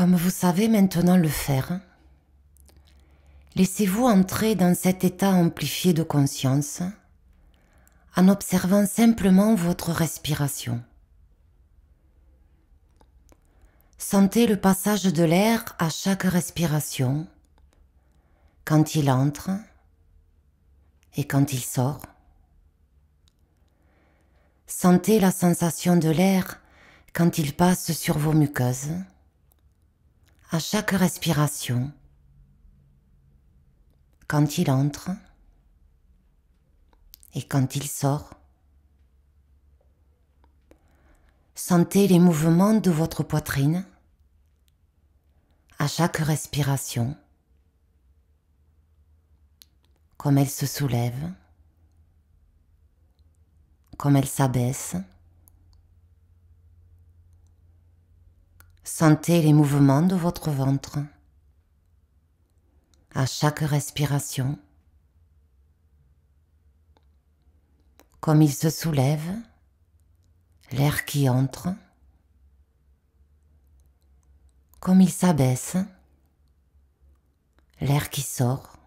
Comme vous savez maintenant le faire, laissez-vous entrer dans cet état amplifié de conscience en observant simplement votre respiration. Sentez le passage de l'air à chaque respiration, quand il entre et quand il sort. Sentez la sensation de l'air quand il passe sur vos muqueuses, à chaque respiration, quand il entre et quand il sort. Sentez les mouvements de votre poitrine à chaque respiration, comme elle se soulève, comme elle s'abaisse. Sentez les mouvements de votre ventre à chaque respiration, comme il se soulève, l'air qui entre, comme il s'abaisse, l'air qui sort.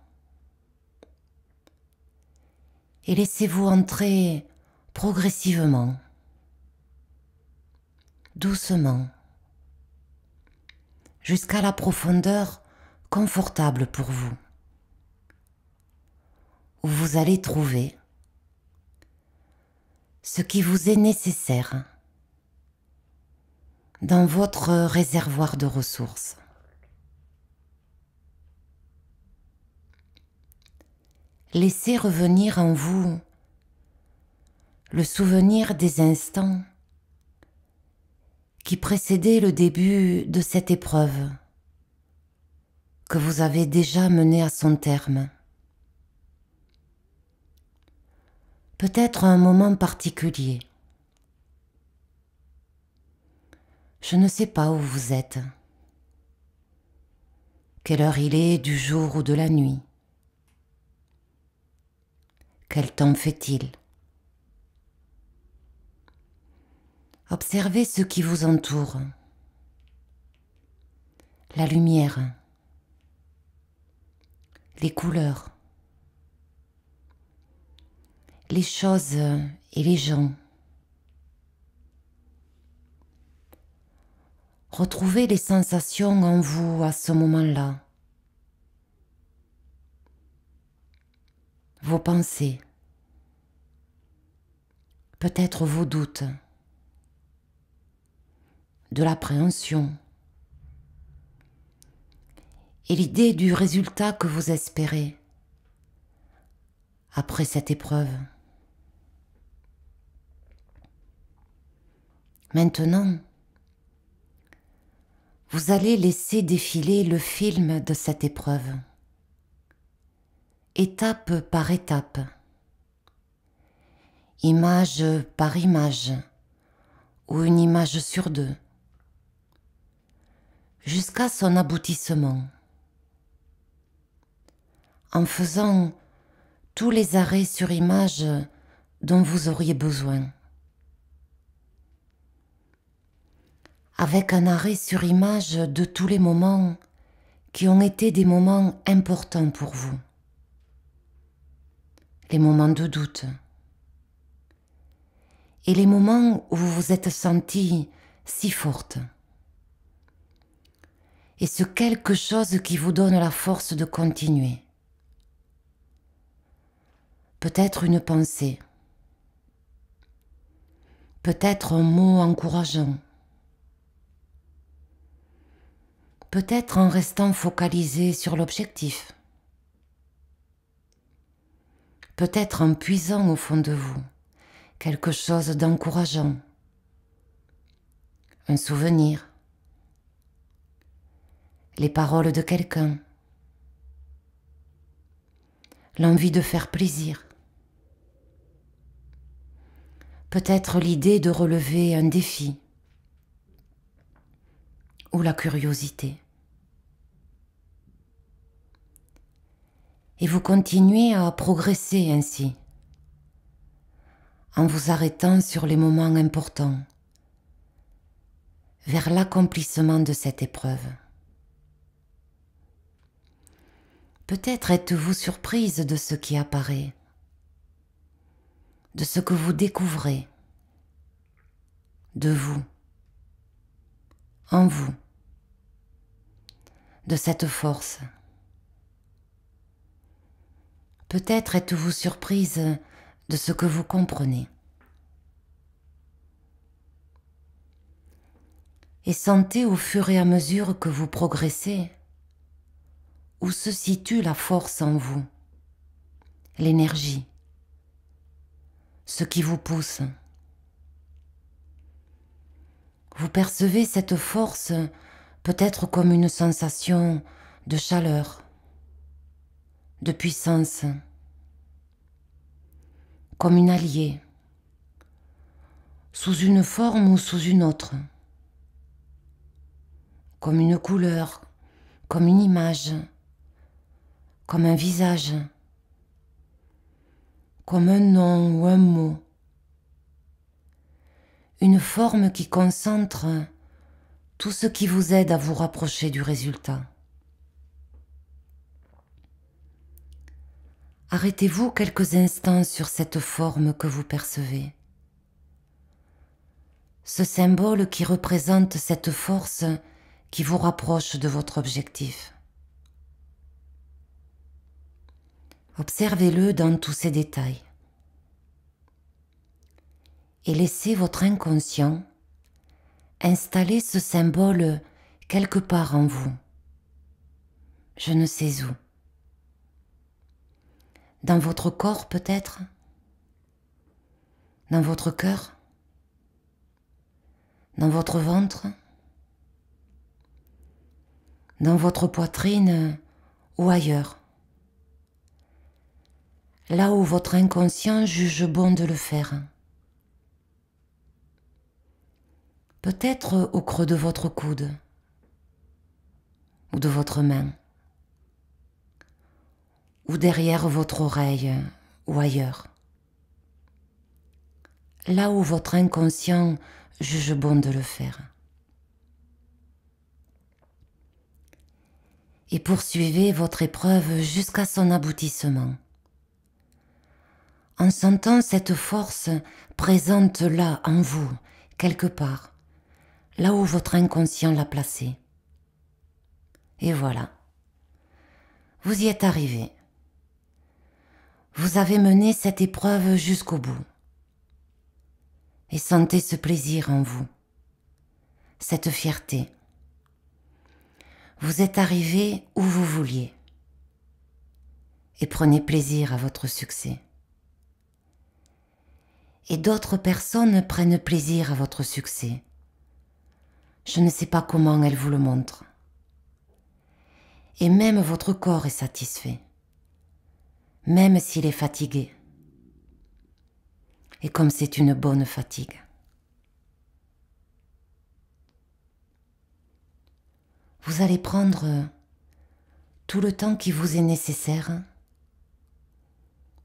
Et laissez-vous entrer progressivement, doucement, jusqu'à la profondeur confortable pour vous, où vous allez trouver ce qui vous est nécessaire dans votre réservoir de ressources. Laissez revenir en vous le souvenir des instants qui précédaient le début de cette épreuve que vous avez déjà menée à son terme. Peut-être un moment particulier. Je ne sais pas où vous êtes, quelle heure il est du jour ou de la nuit. Quel temps fait-il? Observez ce qui vous entoure. La lumière, les couleurs, les choses et les gens. Retrouvez les sensations en vous à ce moment-là. Vos pensées, peut-être vos doutes, de l'appréhension et l'idée du résultat que vous espérez après cette épreuve. Maintenant, vous allez laisser défiler le film de cette épreuve, étape par étape, image par image, ou une image sur deux, jusqu'à son aboutissement, en faisant tous les arrêts sur image dont vous auriez besoin. Avec un arrêt sur image de tous les moments qui ont été des moments importants pour vous. Les moments de doute. Et les moments où vous vous êtes sentie si forte. Et ce quelque chose qui vous donne la force de continuer. Peut-être une pensée. Peut-être un mot encourageant. Peut-être en restant focalisé sur l'objectif. Peut-être en puisant au fond de vous quelque chose d'encourageant. Un souvenir. Les paroles de quelqu'un. L'envie de faire plaisir. Peut-être l'idée de relever un défi. Ou la curiosité. Et vous continuez à progresser ainsi, en vous arrêtant sur les moments importants, vers l'accomplissement de cette épreuve. Peut-être êtes-vous surprise de ce qui apparaît, de ce que vous découvrez, de vous, en vous, de cette force. Peut-être êtes-vous surprise de ce que vous comprenez. Et sentez au fur et à mesure que vous progressez où se situe la force en vous, l'énergie, ce qui vous pousse. Vous percevez cette force peut-être comme une sensation de chaleur, de puissance, comme une alliée, sous une forme ou sous une autre, comme une couleur, comme une image, comme un visage, comme un nom ou un mot, une forme qui concentre tout ce qui vous aide à vous rapprocher du résultat. Arrêtez-vous quelques instants sur cette forme que vous percevez. Ce symbole qui représente cette force qui vous rapproche de votre objectif. Observez-le dans tous ses détails. Et laissez votre inconscient installer ce symbole quelque part en vous. Je ne sais où. Dans votre corps peut-être? Dans votre cœur? Dans votre ventre? Dans votre poitrine ou ailleurs? Là où votre inconscient juge bon de le faire. Peut-être au creux de votre coude ou de votre main ou derrière votre oreille ou ailleurs. Là où votre inconscient juge bon de le faire. Et poursuivez votre épreuve jusqu'à son aboutissement. En sentant cette force présente là en vous, quelque part, là où votre inconscient l'a placée. Et voilà, vous y êtes arrivé. Vous avez mené cette épreuve jusqu'au bout. Et sentez ce plaisir en vous, cette fierté. Vous êtes arrivé où vous vouliez. Et prenez plaisir à votre succès. Et d'autres personnes prennent plaisir à votre succès. Je ne sais pas comment elles vous le montrent. Et même votre corps est satisfait, même s'il est fatigué. Et comme c'est une bonne fatigue. Vous allez prendre tout le temps qui vous est nécessaire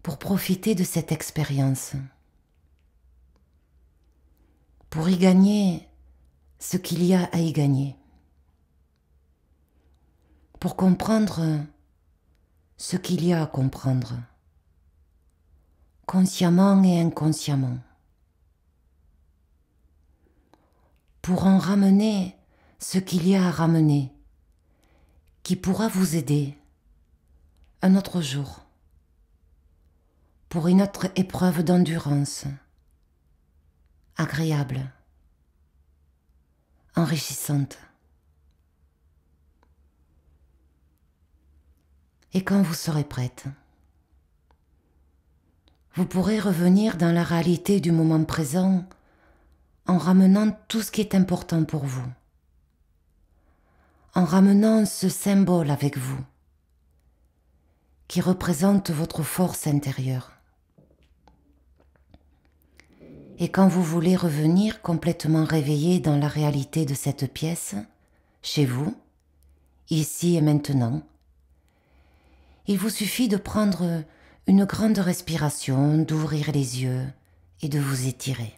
pour profiter de cette expérience, pour y gagner ce qu'il y a à y gagner, pour comprendre ce qu'il y a à comprendre, consciemment et inconsciemment, pour en ramener ce qu'il y a à ramener, qui pourra vous aider un autre jour, pour une autre épreuve d'endurance, agréable, enrichissante. Et quand vous serez prête, vous pourrez revenir dans la réalité du moment présent en ramenant tout ce qui est important pour vous, en ramenant ce symbole avec vous qui représente votre force intérieure. Et quand vous voulez revenir complètement réveillé dans la réalité de cette pièce, chez vous, ici et maintenant, il vous suffit de prendre une grande respiration, d'ouvrir les yeux et de vous étirer.